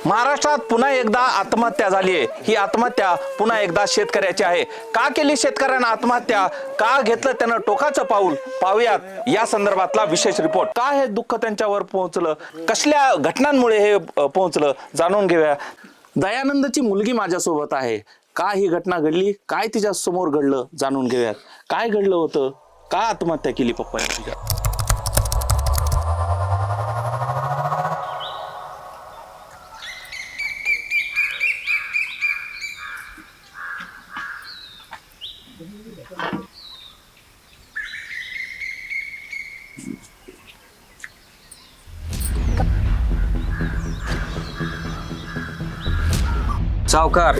महाराष्ट्रात पुन्हा एकदा आत्महत्या झाली आहे। ही आत्महत्या पुन्हा एकदा शेतकऱ्याची आहे। का केली शेतकऱ्यानं आत्महत्या, का घेतलं त्यानं टोकाचं पाऊल, पाहूयात या संदर्भातला विशेष रिपोर्ट। का हे दुःख त्यांच्यावर पोहोचलं, कसल्या घटनांमुळे हे पोहोचलं, जाणून घेऊया। दयानंदची मुलगी माझ्यासोबत आहे। का ही घटना घडली, काय तिच्या समोर घडलं, जाणून घेऊयात। काय घडलं होतं, का आत्महत्या केली पप्पाने तिच्या? सावकार,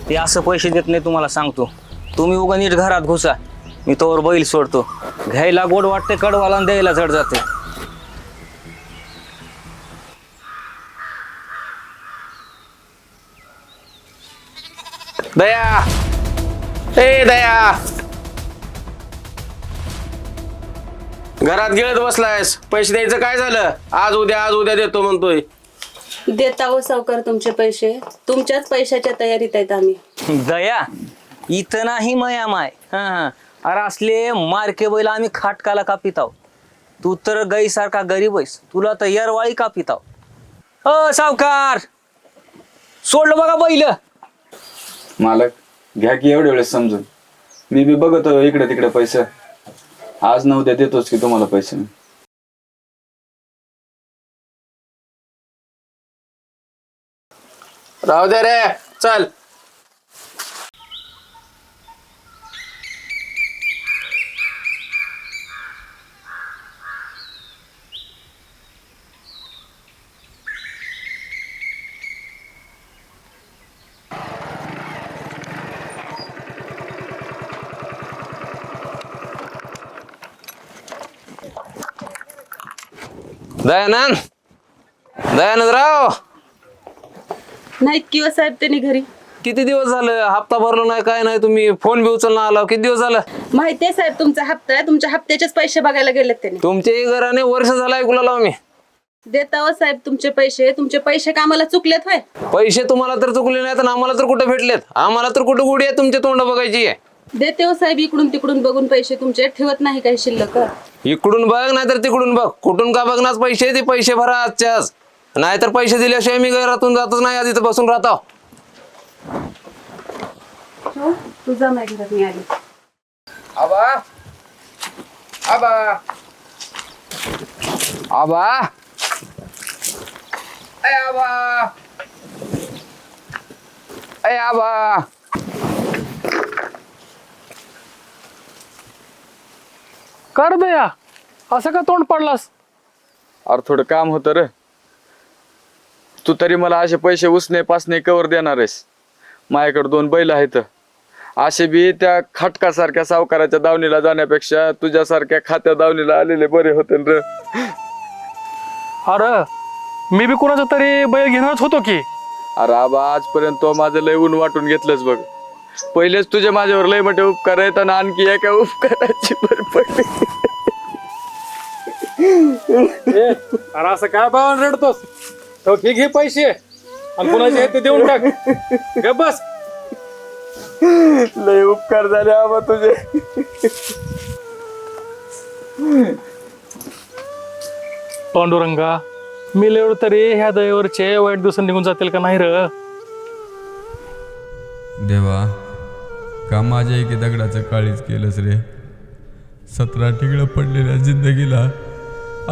ते असं पैसे देत नाही तुम्हाला सांगतो। तुम्ही उगा नीट घरात घुसा, मी तोवर बैल सोडतो। घ्यायला गोड वाटते कडवाला आणि द्यायला जड जाते। दया, ए दया, घरात गिळत बसलायस, पैसे द्यायचं काय झालं? आज उद्या देतो म्हणतोय। देता हो सावकार तुमचे पैसे, तुमच्याच पैशाच्या तयारीत आहेत आम्ही। दया इथं नाही मया माय। हा, अरे असले मारके बैल आम्ही खाटकाला कापित आहो। तू तर गाई सारखा गरीब आहेस, तुला तर यरवाळी कापित आहो। अ सावकार, सोडलं बघा बैल। मालक घ्या की एवढे वेळेस समजून, मी बी बघतो इकडे तिकडे पैसे। आज न उद्या देतोच की तुम्हाला पैसे। राहू दे रे, चल। दयानंदराव, नाहीत किंवा साहेब त्यांनी घरी? किती दिवस झालं हप्ता भरलो नाही, काय नाही, तुम्ही फोन बी उचलला आला, किती दिवस झालं? माहितीये साहेब तुमचा हप्ता आहे, तुमच्या हप्त्याचेच पैसे बघायला गेलेत त्यांनी। तुमच्याही घराने वर्ष झालं ऐकू लागलो मी। देता हो साहेब तुमचे पैसे कामाला चुकलेत होय? पैसे तुम्हाला तर चुकले नाहीत आणि आम्हाला तर कुठे भेटलेत? आम्हाला तर कुठे गुढी आहे तुमचे तोंड बघायची आहे। देते हो साहेब इकडून तिकडून बघून पैसे तुमचे, ठेवत नाही काही शिल्लक। इकडून बघ नाही तर तिकडून बघ, कुठून का बघणार पैसे? ते पैसे भरा आजच्याच, नाहीतर पैसे दिल्याशिवाय मी घरातून जातच नाही, आधी तर बसून राहतो। हो, तुझा माझ्या घरात मी आली। आबा, आबा, आबा, ए आबा, ए आबा, कर दया, असं का तोंड पडलास? अरे थोडं काम होतं रे। तू तरी मला असे पैसे उसने पासने कवर देणार आहेस? माझ्याकडे 2 बैल आहेत, असे बी त्या खटकासारख्या सावकाराच्या दावणीला जाण्यापेक्षा तुझ्यासारख्या खात्या दावणीला आलेले बरे होते रे। अरे मी बी कुणाचं तरी बैल घेणारच होतो की। अरे आबा, आजपर्यंत तो माझं लय ऊन वाटून घेतलंच बघ। पहिलेच तुझे माझ्यावर लय मोठे उपकार आहेत आणि आणखी एका उपकाराची भर पडली। अरे असं काय भावान रडतोस? तो घे पैसे आणि कुणाचे आहेत ते देऊन टाक, गप बस। लय उपकार झाले आबा तुझे। पांडुरंगा, मिलेवर तरी ह्या दयेवरचे वाईट दिवस निघून जातील का नाही र? देवा, का माझ्या एके दगडाचं काळीच केलंस रे? 17 ठिगळं पडलेल्या जिंदगीला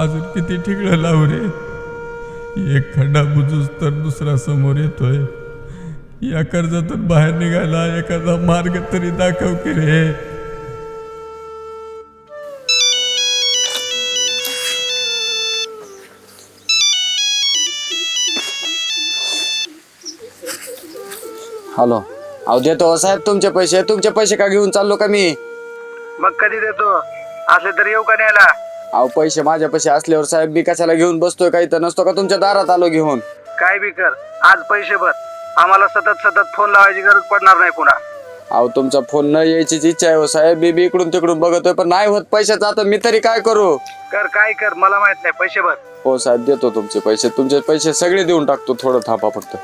अजून किती ठिगळं लावू रे? एक खड्डा बुजूस तर दुसरा समोर येतोय। या कर्जातून बाहेर निघायला एखादा मार्ग तरी दाखव की रे। हॅलो, अहो देतो साहेब तुमचे पैसे का घेऊन चाललो का मी? मग कधी देतो? असले तर येऊ का न्यायला? अहो पैसे माझ्यापाशी असल्यावर साहेब मी कशाला घेऊन बसतोय? काही तर नसतो का तुमच्या दारात आलो घेऊन? काय बी कर, आज पैसे भर. आम्हाला सतत सतत फोन लावायची गरज पडणार नाही पुन्हा. अहो तुमचा फोन न यायचीच इच्छा आहे हो साहेब. मी इकडून तिकडून बघतोय पण नाही होत पैशाचा. आता मी तरी काय करू? कर काय कर, मला माहित नाही, पैसे भर. हो साहेब देतो तुमचे पैसे सगळे देऊन टाकतो. थोडं थांबा फक्त.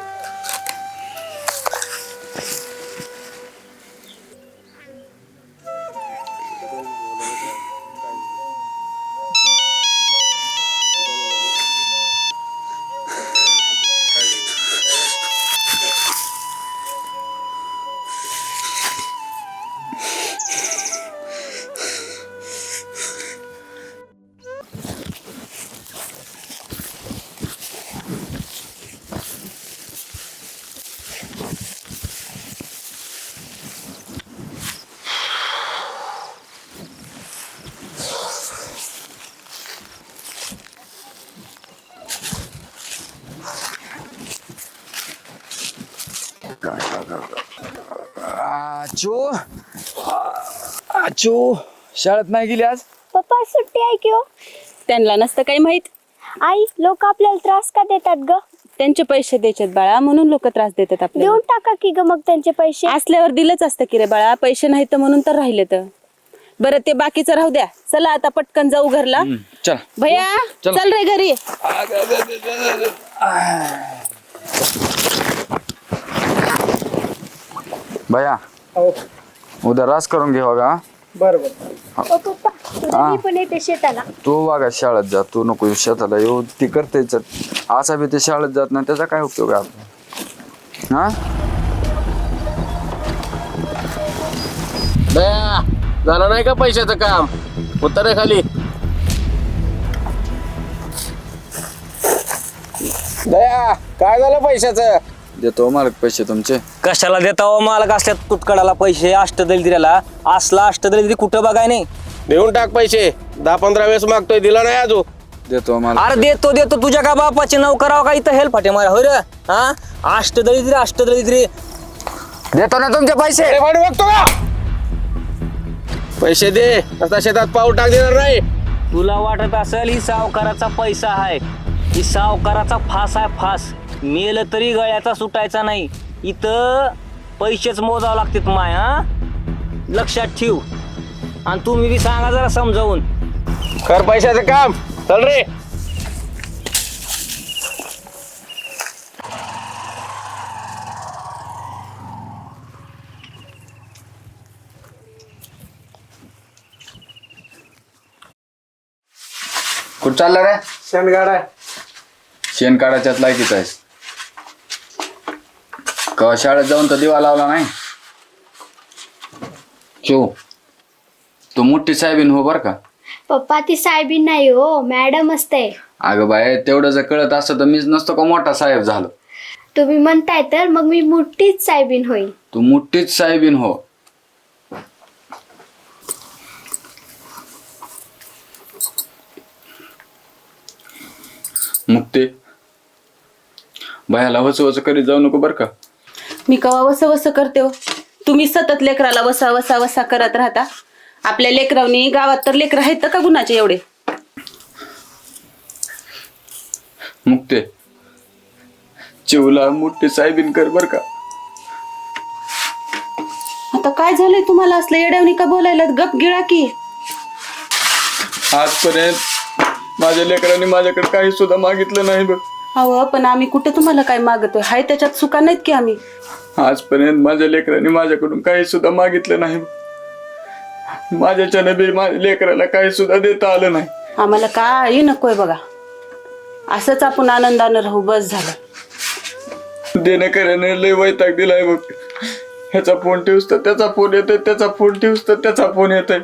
आचू शाळेत नाही गेली आज? पप्पा सुट्टी आहे की हो? त्यांना नसतं काही माहित. आई लोक आपल्याला त्रास का देतात ग? त्यांचे पैसे द्यायचेत बाळा, म्हणून लोक त्रास देतात आपल्याला. देऊन टाका की ग मग त्यांचे पैसे. असल्यावर दिलंच असतं की रे बाळा, पैसे नाही तर म्हणून तर राहिले तर. बरं ते बाकीचं राहू द्या, चला आता पटकन जाऊ घरला. चल भैया चल रे घरी. भैया उद्या रास करून घे बघा. बरोबर. ओ पप्पा उद्या मी पण येते शेताला. तू बघा शाळेत जा. तू नको शेताला येऊ. ती करते असा बी ते शाळेत जात नाही, त्याचा काय उपयोग आहे आपला? हा झालं नाही का पैशाचं काम? उतर खाली. दया काय झालं पैशाचं? देतो मालक पैसे तुमचे. कशाला देता हो मालक असल्या तुटकडाला पैसे? अष्टदरिद्र्याला असला अष्टदरिद्री कुठं बघाय नाही. देऊन टाक पैसे. 10-15 वेळेस मागतोय, दिला नाही अजून. देतो मालक. अरे देतो तुझ्या का बापाचे नाव करावं का इथं हेल्प फाटे मारा होय रे? हा अष्टदरिद्री देतो ना तुमचे पैसे. अरे वाट बघतो का? पैसे दे, आता शेतात पाऊल टाक देणार नाही. तुला वाटत असेल ही सावकाराचा पैसा आहे, ही सावकाराचा फास आहे फास. मेलं तरी गळ्याचा सुटायचा नाही. इथं पैसेच मोजावं लागतात माय. हा लक्षात ठेव. आणि तुम्ही बी सांगा जरा समजावून. कर पैशाचं काम. चल रे. कुठं चाललं रे? शेणगाडा आहे. शेण काढायच्यात लायकीच आहेस. कवा शाळेत जाऊन तर दिवा लावला नाही. तू मोठी साहेबीन हो बर का? पप्पा ती साहेबीन नाही हो, मॅडम असते. अगं बाय तेवढं जर कळत असतं तर मीच नसतो का मोठा साहेब झालो. तुम्ही म्हणताय तर मग मी मोठीच साहेबीन होईल. तू मोठीच साहेबीन हो. मुक्ते भयाला वच करीत जाऊ नको बर का? मी कवा वस करते हो? तुम्ही सतत लेकराला वसा करत राहता. आपल्या लेकरावनी गावात तर लेकर आहेत का गुणाचे एवढे? मुक्ते चिवला मोठी साहेबीन कर बर का? आता काय झालंय तुम्हाला असलं येड्यावनी का बोलायला? गप गिळा की. आजपर्यंत माझ्या लेकरांनी माझ्याकडे काही सुद्धा मागितलं नाही बघ. अहो पण आम्ही कुठे तुम्हाला काय मागतोय? हाय त्याच्यात सुका नाहीत की आम्ही. आजपर्यंत माझ्या लेकरांनी माझ्याकडून काही सुद्धा मागितलं नाही. माझ्याच्याने बी माझ्या लेकराला काही सुद्धा देता आलं नाही. आम्हाला काही नकोय बघा. असंच आपण आनंदानं राहू, बस झालं. देणेकऱ्याने लय वैताग दिलाय बघ. ह्याचा फोन ठेवस तर त्याचा फोन येतोय, त्याचा फोन ठेवस तर त्याचा फोन येतोय.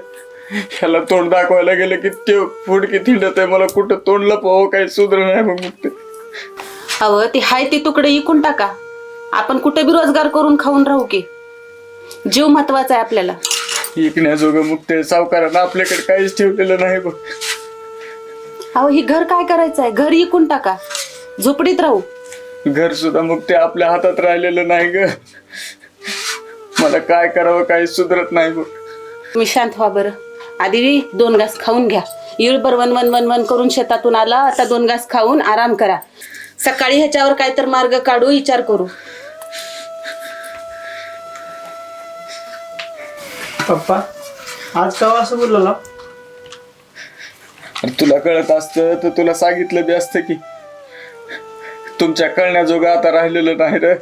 ह्याला तोंड दाखवायला गेलं की ते फुडकी थिंडत आहे. मला कुठं तोंड लपवावं काही सुधर नाही बघ. मुक्ते अहो ती हाय ती तुकडे इकून टाका. आपण कुठे बी रोजगार करून खाऊन राहू की. जीव महत्वाचा आहे आपल्याला. इकण्याजोगं मुक्ते सावकारानं आपल्याकडे काहीच ठेवलेलं नाही बघ. अहो ही घर काय करायचं आहे? घर इकून टाका, झोपडीत राहू. घर सुद्धा मुक्ते आपल्या हातात राहिलेलं नाही ग. मला काय करावं काही सुधरत नाही बघ. तुम्ही शांत व्हा बरं. आधी 2 घास खाऊन घ्या. येळभर वन वन वन वन करून शेतातून आला, आता 2 घास खाऊन आराम करा. सकाळी ह्याच्यावर काय तर मार्ग काढू, विचार करू. पप्पा आज का असं बोलला? तुला कळत असतं तर तुला सांगितलं बी असतं की. तुमच्या कळण्याजोगं आता राहिलेलं नाही रे.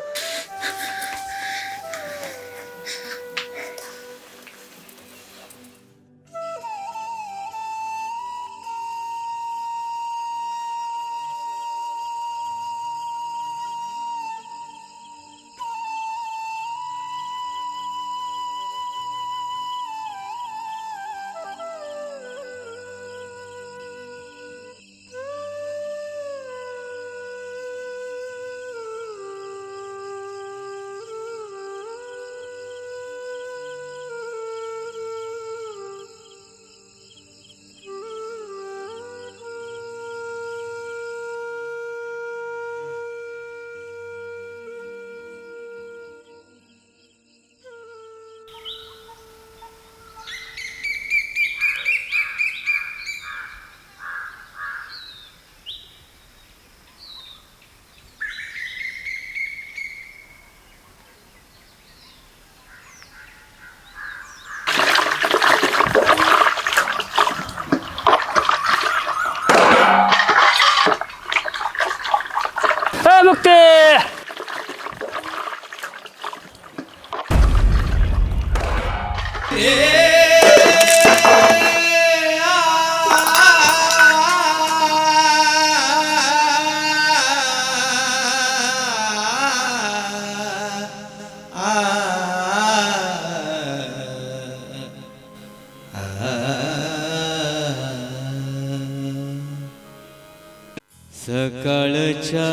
सकाळच्या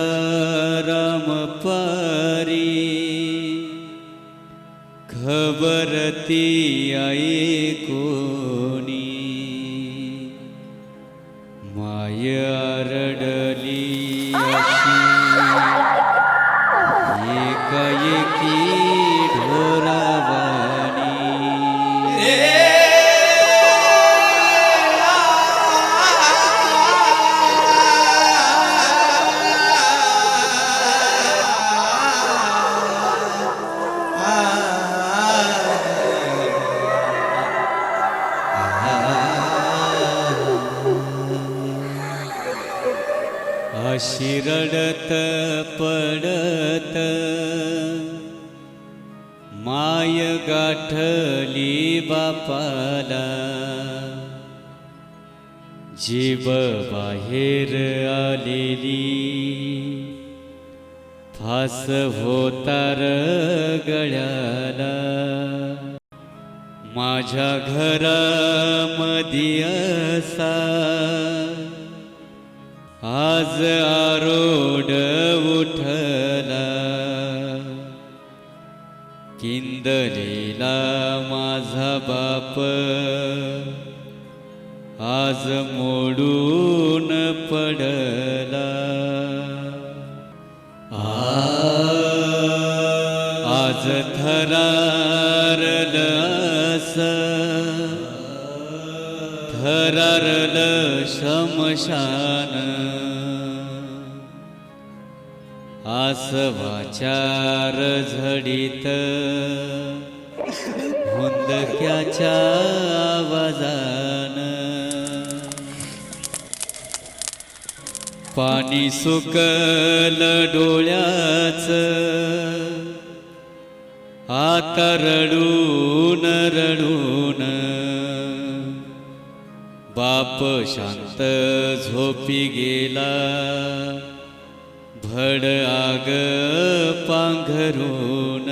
रामपारी खबर ती आई कोणी माय आरडली अशी एकाएकी ढोरावानी अशी रडत पडत माय गाठली बापाला जीव बाहेर आलेली फास होतार गळ्याला माझ्या घरामधी असा आज आरोड उठला किंदलेला माझा बाप आज मोडून पडला आज थरारल थरारल शमशान आसवाचार झडीत हुंदक्याच्या आवाजान पाणी सुकल डोळ्याच आता रडून रडून बाप शांत झोपी गेला भड आग पांघरून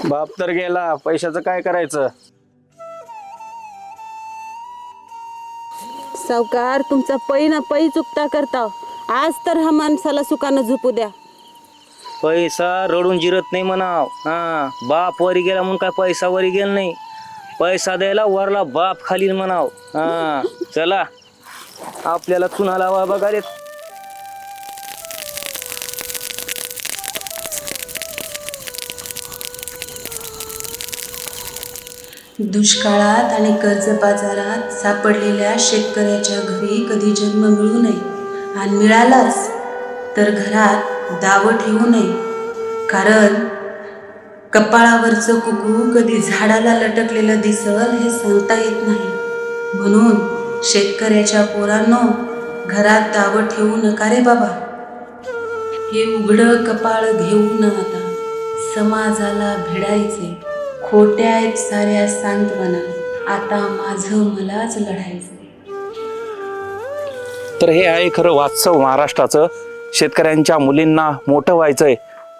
बाप तर गेला, पैशाचं काय करायचं? सावकार तुमचा पै ना पै चुकता करता. आज तर हा माणसाला सुखानं झोपू द्या. पैसा रडून जिरत नाही म्हणाव. हा, बाप वरी गेला म्हणून काय पैसा वरी गेला नाही. पैसा द्यायला वरला बाप खाली म्हणाव. हा, चला आपल्याला चुना लावा बघा रे. दुष्काळात आणि कर्जबाजारात सापडलेल्या शेतकऱ्याच्या घरी कधी जन्म मिळू नये आणि मिळालाच तर घरात दावं ठेवू नये. कारण कपाळावरचं कुकू कधी झाडाला लटकलेलं दिसल हे सांगता येत नाही. म्हणून शेतकऱ्याच्या पोरांनो, घरात दावं ठेवू नका रे बाबा. हे उघडं कपाळ घेऊन आता समाजाला भिडायचे. खोट्या आहेत साऱ्या सांत्वना, आता माझं मलाच लढायचं. तर हे आहे खरं वास्तव महाराष्ट्राचं. शेतकऱ्यांच्या मुलींना मोठं व्हायचंय,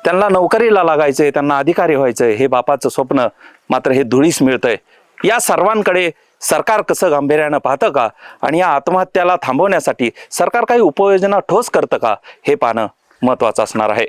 त्यांना नोकरीला लागायचंय, त्यांना अधिकारी व्हायचंय, हे बापाचं स्वप्न मात्र हे धुळीस मिळतंय. या सर्वांकडे सरकार कसं गांभीर्यानं पाहतं का आणि या आत्महत्याला थांबवण्यासाठी सरकार काही उपाययोजना ठोस करतं का हे पाहणं महत्वाचं असणार आहे.